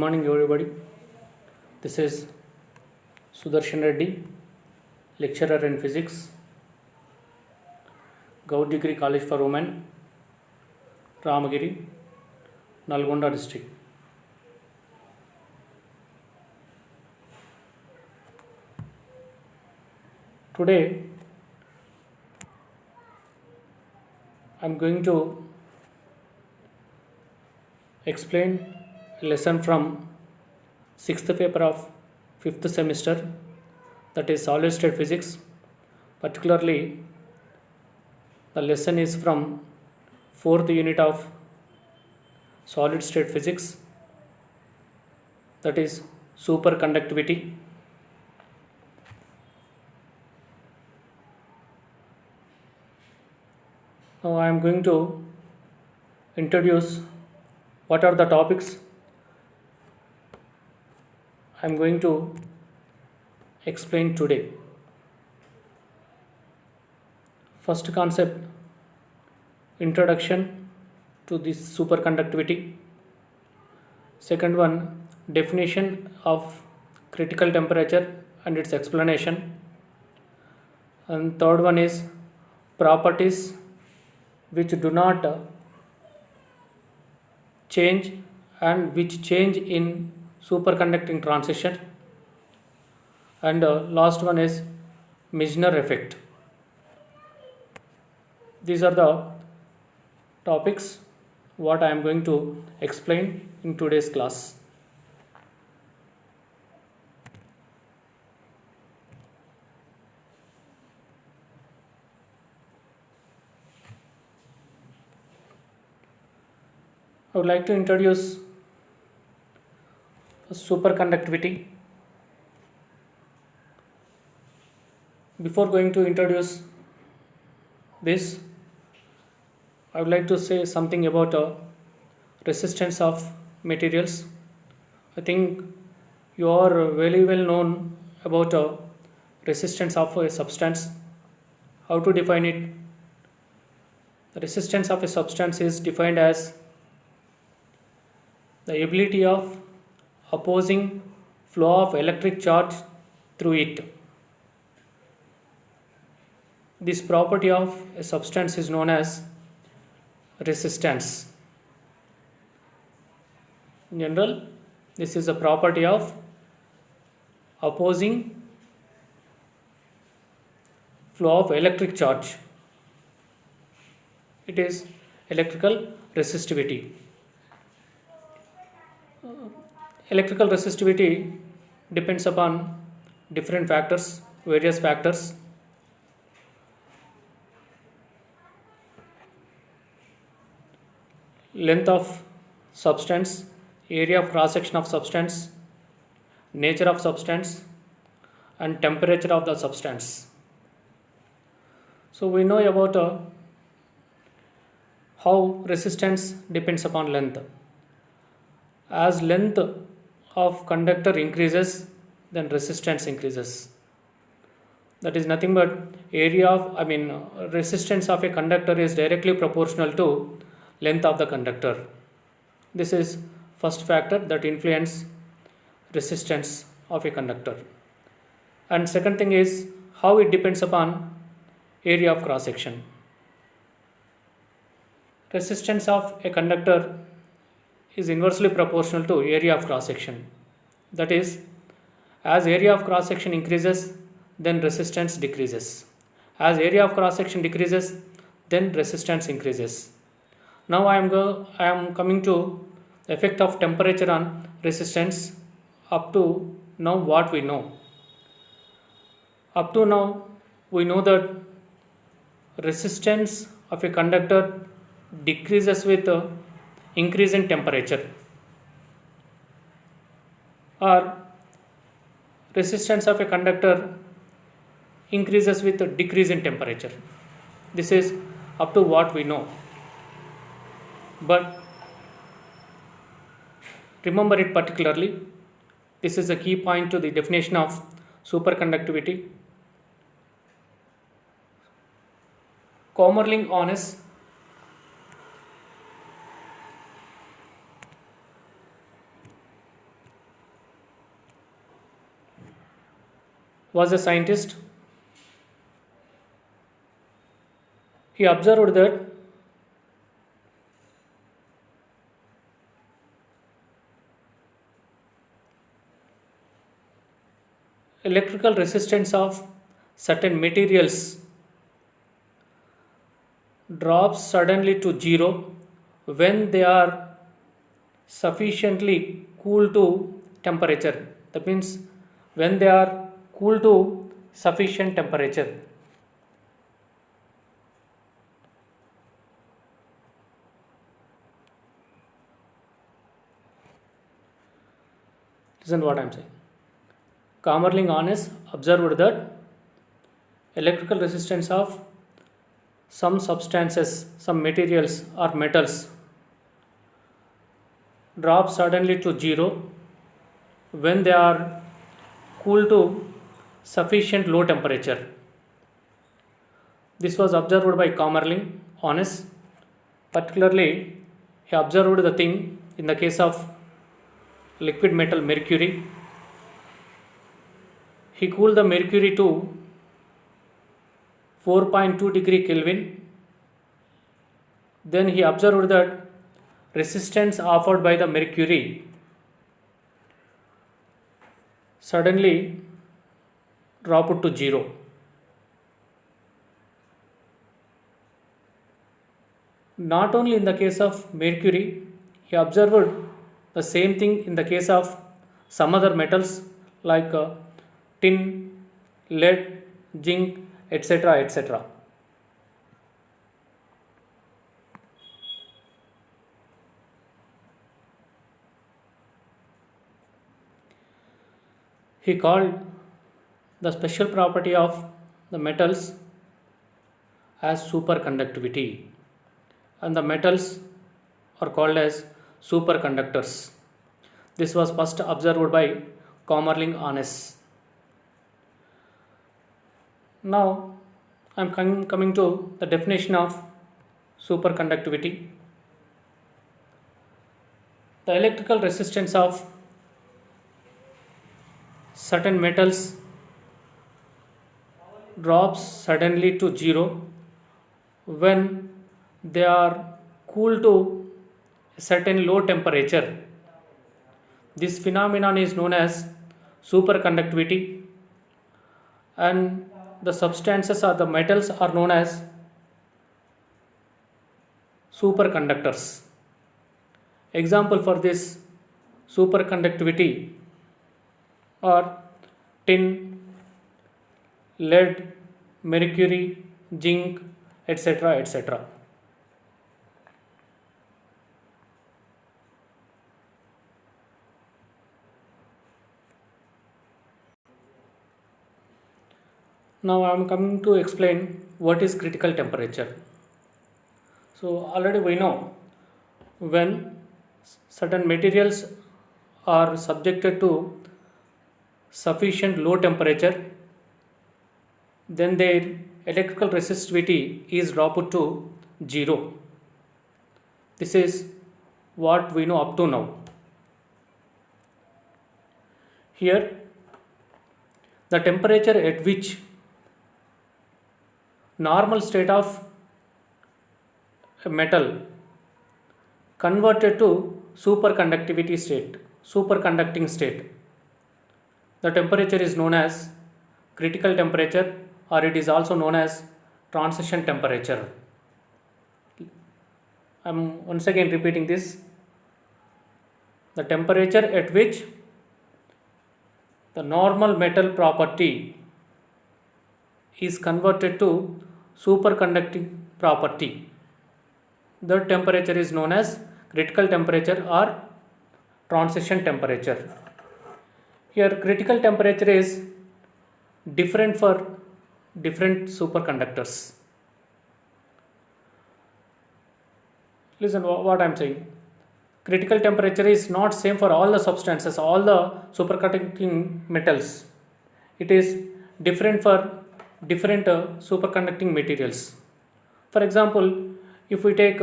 morning, everybody. This is Sudarshan Reddy, lecturer in physics, Gaur Degree College for Women, Ramagiri, Nalgonda district. Today, I am going to explain a lesson from 6th paper of 5th semester, that is solid state physics. Particularly, the lesson is from 4th unit of solid state physics, that is superconductivity. Now I am going to introduce what are the topics I am going to explain today. First concept, introduction to this superconductivity. Second one, definition of critical temperature and its explanation. And third one is properties which do not change and which change in superconducting transition. And last one is Meissner effect. These are the topics what I am going to explain in today's class. I would like to introduce superconductivity. Before going to introduce this, I would like to say something about resistance of materials. I think you are very well known about resistance of a substance. How to define it? The resistance of a substance is defined as the ability of opposing flow of electric charge through it. This property of a substance is known as resistance. In general, this is a property of opposing flow of electric charge. It is electrical resistivity. Electrical resistivity depends upon different factors, various factors. Length of substance, area of cross section of substance, nature of substance, and temperature of the substance. So we know about how resistance depends upon length. As length of conductor increases, then resistance increases. That is nothing but resistance of a conductor is directly proportional to length of the conductor. This is first factor that influence resistance of a conductor. And second thing is how it depends upon area of cross section. Resistance of a conductor is inversely proportional to area of cross section. That is, as area of cross section increases, then resistance decreases. As area of cross section decreases, then resistance increases. Now I am coming to effect of temperature on resistance. Up to now what we know. Up to now we know that resistance of a conductor decreases with increase in temperature, or resistance of a conductor increases with decrease in temperature. This is up to what we know. But remember it particularly. This is a key point to the definition of superconductivity. Kömmerling-Onnes was a scientist. He observed that electrical resistance of certain materials drops suddenly to zero when they are sufficiently cool to temperature. That means when they are cool to sufficient temperature. Listen what I am saying. Kamerlingh Onnes observed that electrical resistance of some substances, some materials or metals drop suddenly to zero when they are cool to sufficient low temperature. This was observed by Kamerlingh Onnes. Particularly, he observed the thing in the case of liquid metal mercury. He cooled the mercury to 4.2 degree Kelvin. Then he observed that resistance offered by the mercury suddenly dropped to zero. Not only in the case of mercury, he observed the same thing in the case of some other metals like tin, lead, zinc, etc. etc. He called the special property of the metals as superconductivity, and the metals are called as superconductors. This was first observed by Kamerlingh Onnes. Now I am coming to the definition of superconductivity. The electrical resistance of certain metals drops suddenly to zero when they are cool to a certain low temperature. This phenomenon is known as superconductivity, and the substances or the metals are known as superconductors. Example for this superconductivity are tin, lead, mercury, zinc, etc. etc. Now I am coming to explain what is critical temperature. So already we know when certain materials are subjected to sufficient low temperature, then their electrical resistivity is dropped to zero. This is what we know up to now. Here, the temperature at which normal state of a metal converted to superconducting state. The temperature is known as critical temperature, or it is also known as transition temperature. I am once again repeating this. The temperature at which the normal metal property is converted to superconducting property. The temperature is known as critical temperature or transition temperature. Here, critical temperature is different for different superconductors. Listen what I am saying. Critical temperature is not same for all the substances, all the superconducting metals. It is different for different superconducting materials. For example, if we take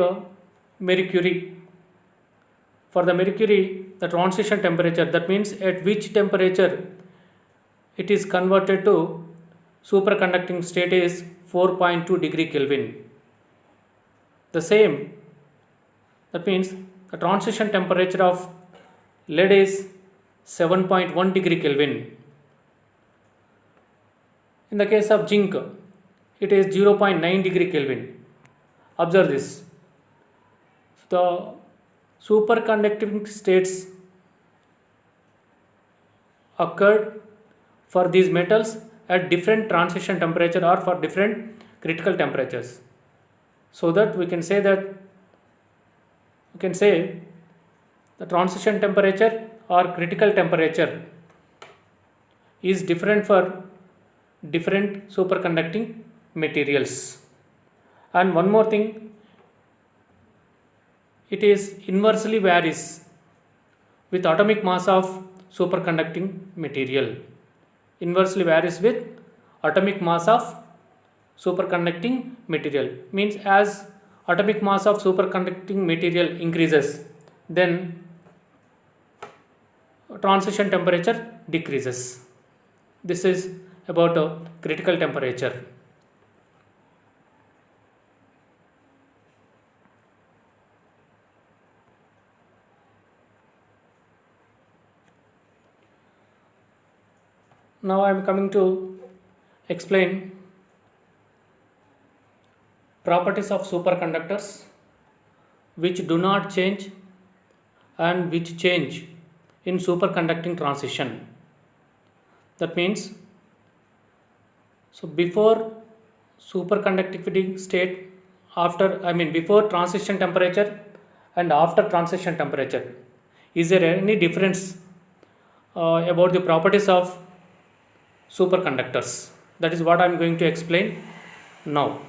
mercury, for the mercury, the transition temperature, that means at which temperature it is converted to superconducting state is 4.2 degree Kelvin. The same, that means the transition temperature of lead is 7.1 degree Kelvin. In the case of zinc, it is 0.9 degree Kelvin. Observe this. The superconducting states occurred for these metals at different transition temperature or for different critical temperatures. So that we can say the transition temperature or critical temperature is different for different superconducting materials. And one more thing, it is inversely varies with atomic mass of superconducting material. Inversely varies with atomic mass of superconducting material, means as atomic mass of superconducting material increases, then transition temperature decreases. This is about a critical temperature. Now I am coming to explain properties of superconductors which do not change and which change in superconducting transition. That means, so before superconductivity state, before transition temperature and after transition temperature, is there any difference about the properties of superconductors? That is what I am going to explain now.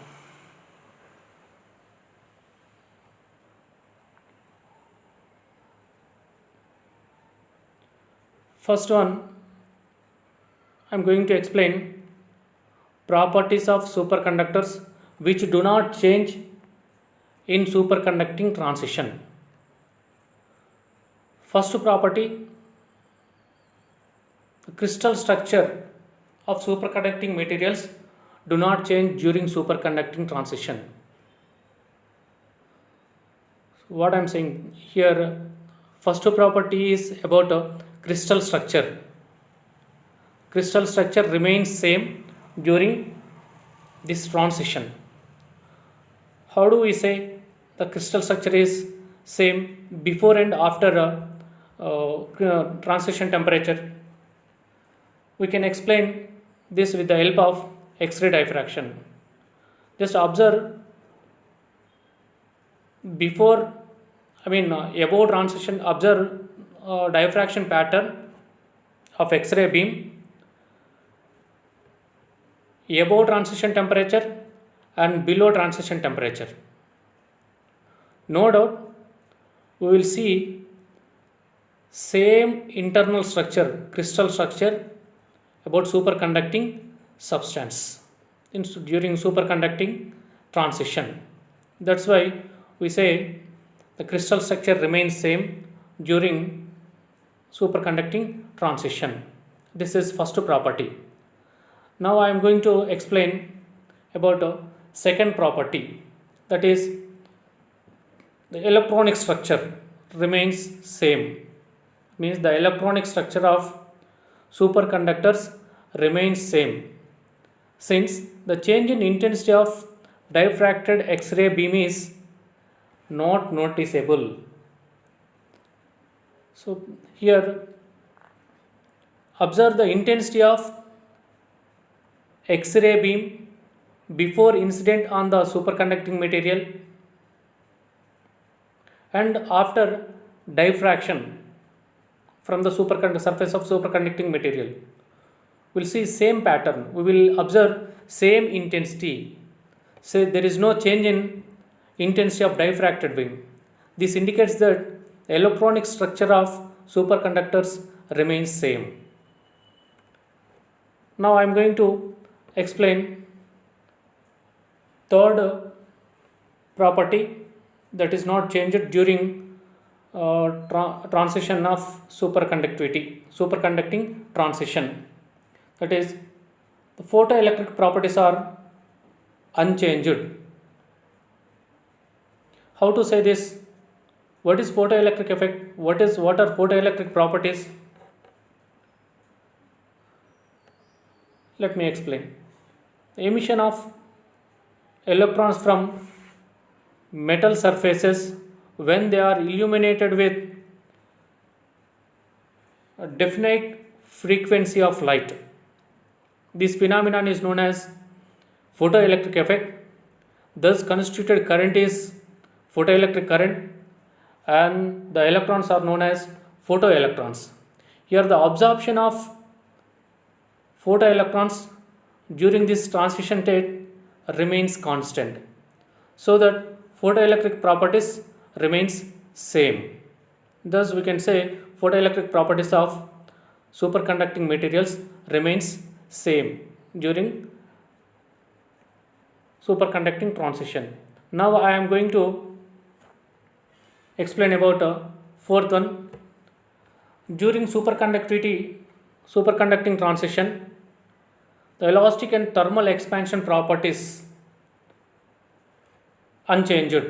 First one, I am going to explain properties of superconductors which do not change in superconducting transition. First property, the crystal structure of superconducting materials do not change during superconducting transition. What I am saying here, first property is about a crystal structure. Crystal structure remains same during this transition. How do we say the crystal structure is same before and after transition temperature? We can explain this with the help of X-ray diffraction. Just observe before, above transition, observe diffraction pattern of X-ray beam above transition temperature and below transition temperature. No doubt we will see same internal structure, crystal structure about superconducting substance during superconducting transition. That's why we say the crystal structure remains same during superconducting transition. This is first property. Now I am going to explain about a second property, that is the electronic structure remains same. Means the electronic structure of superconductors remains same, since the change in intensity of diffracted X-ray beam is not noticeable. So here observe the intensity of X-ray beam before incident on the superconducting material and after diffraction from the surface of superconducting material. We will see same pattern. We will observe same intensity. So there is no change in intensity of diffracted beam. This indicates that the electronic structure of superconductors remains same. Now I am going to explain third property that is not changed during transition of superconducting transition. That is, the photoelectric properties are unchanged. How to say this? What is photoelectric effect? What are photoelectric properties? Let me explain. The emission of electrons from metal surfaces when they are illuminated with a definite frequency of light. This phenomenon is known as photoelectric effect. Thus constituted current is photoelectric current and the electrons are known as photoelectrons. Here the absorption of photoelectrons during this transition state remains constant, so that photoelectric properties remains same. Thus we can say photoelectric properties of superconducting materials remains same during superconducting transition. Now I am going to explain about fourth one. During superconducting transition, the elastic and thermal expansion properties unchanged.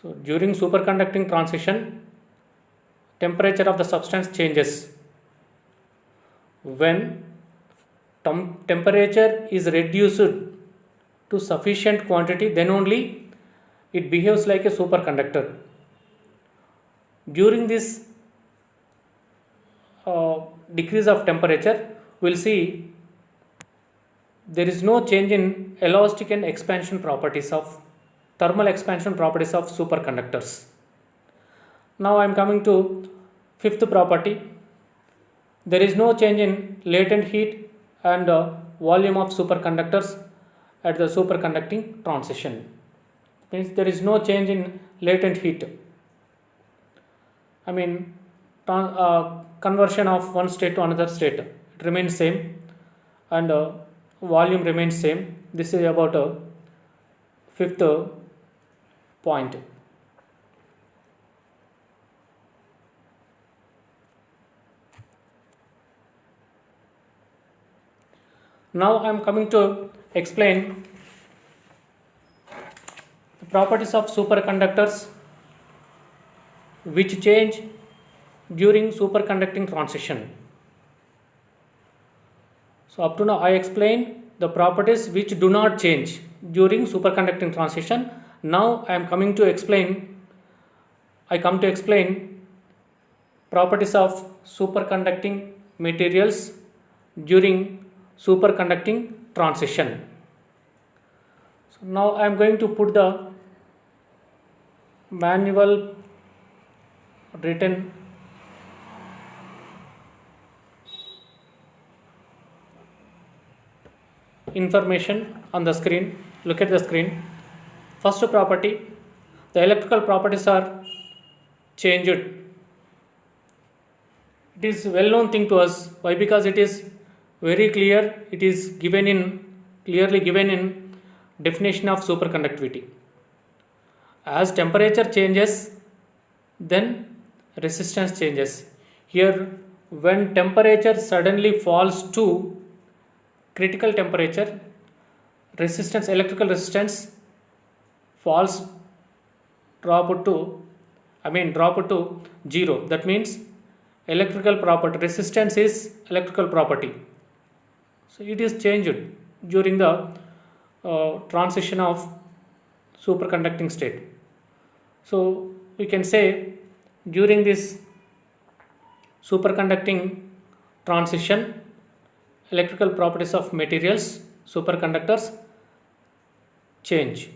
So during superconducting transition, temperature of the substance changes. When temperature is reduced to sufficient quantity, then only it behaves like a superconductor. During this decrease of temperature, we will see there is no change in elastic and expansion properties of thermal expansion properties of superconductors. Now I am coming to fifth property. There is no change in latent heat and volume of superconductors at the superconducting transition. Means there is no change in latent heat. I mean conversion of one state to another state, it remains same and volume remains same. This is about fifth point. Now I am coming to explain the properties of superconductors which change during superconducting transition. So up to now I explained the properties which do not change during superconducting transition. Now I am coming to explain properties of superconducting materials during superconducting transition. So now I am going to put the manual written information on the screen. Look at the screen. First property, the electrical properties are changed. It is well known thing to us. Why? Because it is very clear. It is clearly given in definition of superconductivity. As temperature changes, then resistance changes. Here, when temperature suddenly falls to critical temperature, electrical resistance falls, drop to 0. That means electrical property, resistance is electrical property. So it is changed during the transition of superconducting state. So we can say during this superconducting transition, electrical properties of materials, superconductors change.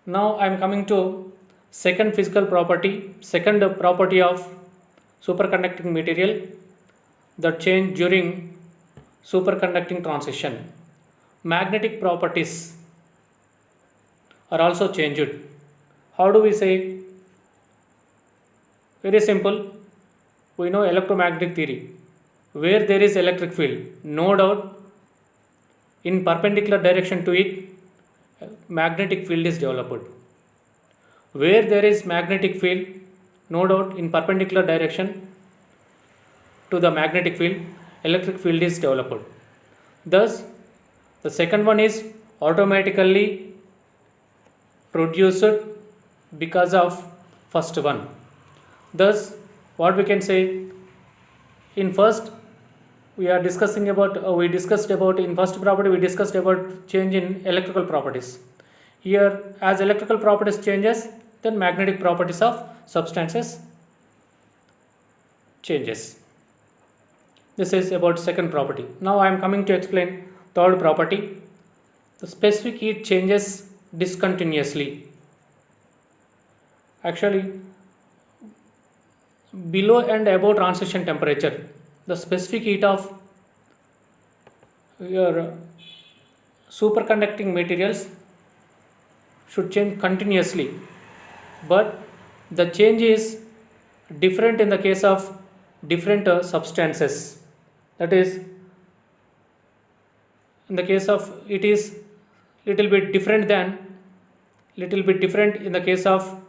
Now I am coming to second property of superconducting material that change during superconducting transition. Magnetic properties are also changed. How do we say? Very simple. We know electromagnetic theory. Where there is electric field, no doubt in perpendicular direction to it, magnetic field is developed. Where there is magnetic field, no doubt in perpendicular direction, to the magnetic field, electric field is developed. Thus, the second one is automatically produced because of first one. Thus, what we can say, in first we are discussing about we discussed about in first property we discussed about change in electrical properties. Here, as electrical properties changes, then magnetic properties of substances changes. This is about second property. Now I am coming to explain third property. The specific heat changes discontinuously. Actually, below and above transition temperature, the specific heat of your superconducting materials should change continuously, but the change is different in the case of different substances. That is, in the case of it is little bit different in the case of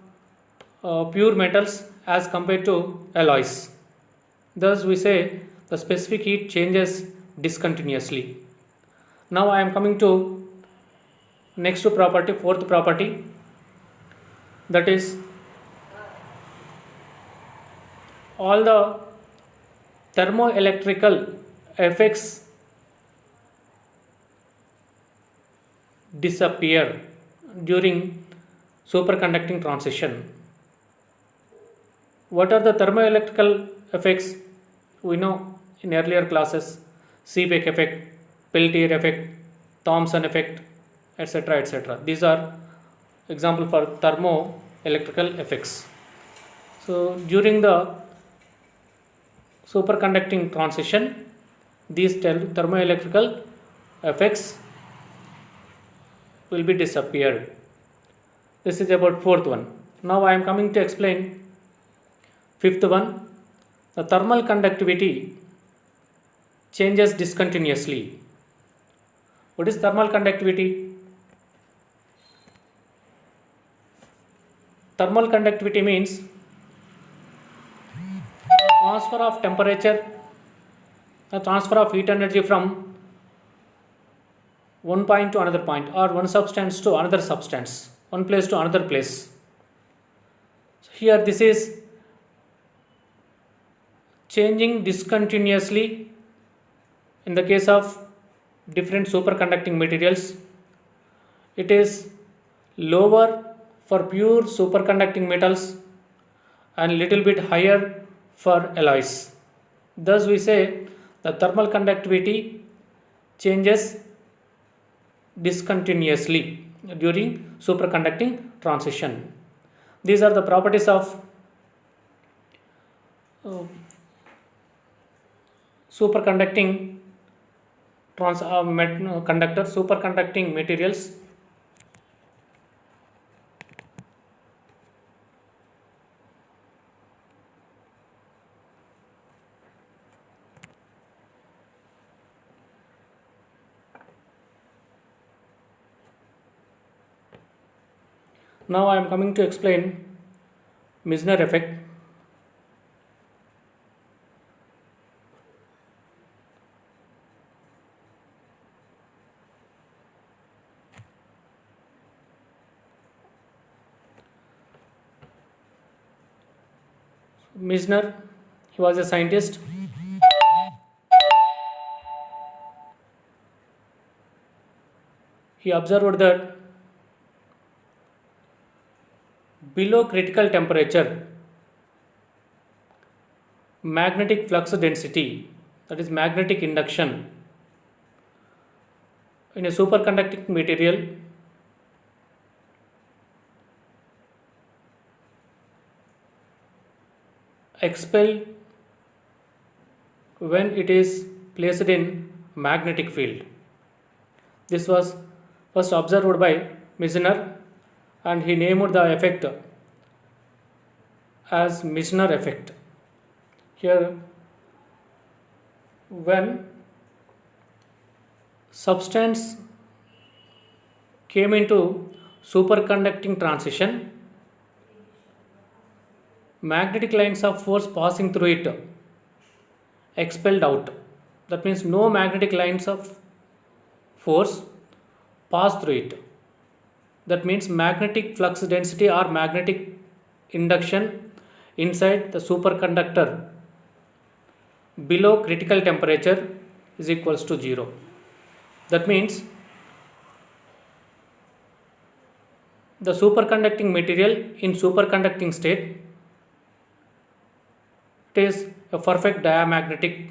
pure metals as compared to alloys. Thus, we say the specific heat changes discontinuously. Now, I am coming to next to property, fourth property, that is all the thermoelectrical effects disappear during superconducting transition. What are the thermoelectrical effects? We know in earlier classes: Seebeck effect, Peltier effect, Thomson effect, etc. etc. These are example for thermoelectrical effects. So during the superconducting transition, these thermoelectrical effects will be disappeared. This is about fourth one. Now I am coming to explain fifth one. The thermal conductivity changes discontinuously. What is thermal conductivity? Thermal conductivity means transfer of temperature, the transfer of heat energy from one point to another point, or one substance to another substance, one place to another place. Here, this is changing discontinuously in the case of different superconducting materials. It is lower for pure superconducting metals and little bit higher for alloys. Thus, we say the thermal conductivity changes discontinuously during superconducting transition. These are the properties of superconducting superconducting materials. Now I am coming to explain Meissner effect. Meissner, he was a scientist. He observed that below critical temperature, magnetic flux density, that is magnetic induction, in a superconducting material expel when it is placed in magnetic field. This was first observed by Meissner, and he named the effect as Meissner effect. Here, when substance came into superconducting transition, magnetic lines of force passing through it expelled out. That means no magnetic lines of force pass through it. That means magnetic flux density or magnetic induction inside the superconductor below critical temperature is equals to 0. That means the superconducting material in superconducting state, it is a perfect diamagnetic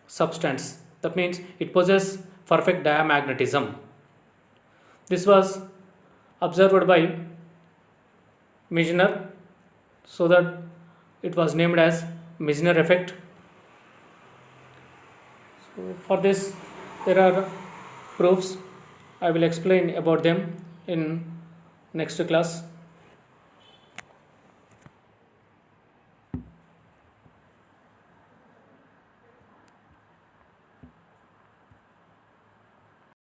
substance. That means it possesses perfect diamagnetism. This was observed by Meissner, so that it was named as Meissner effect. So for this, there are proofs. I will explain about them in next class.